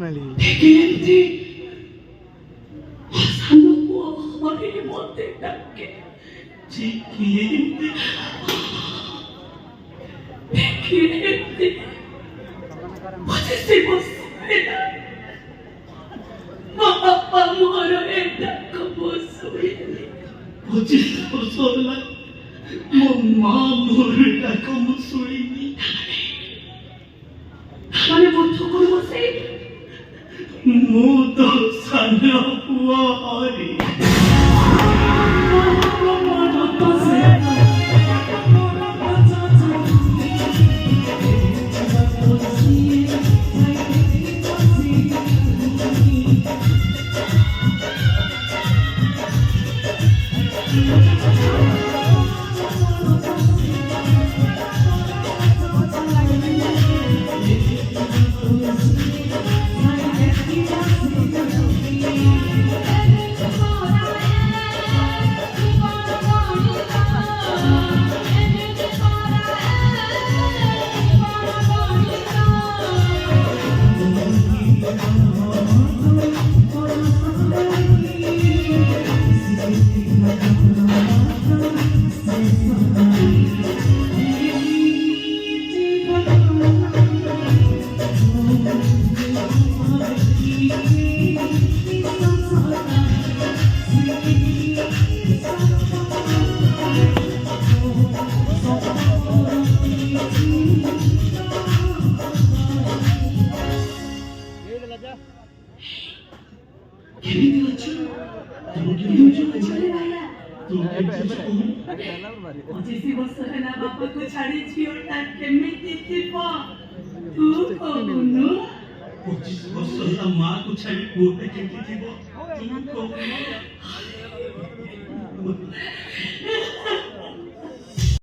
देखिए हसनपुर हमारे मौतें डके देखिए मुझे से वो सुना मापा मोरो एटा कबो सुनी मुझे तो सोला मम्मा मोरो एटा कबो सुनी माने वो ठोकर बसे मुतो साना हुआ हरी जिसी वो सहना बापा को छाड़ी छियो तार केमिति थिपो तू कोनु जिसी वो सहना मां को छाड़ी कोटे केमिति थिपो तू कोनु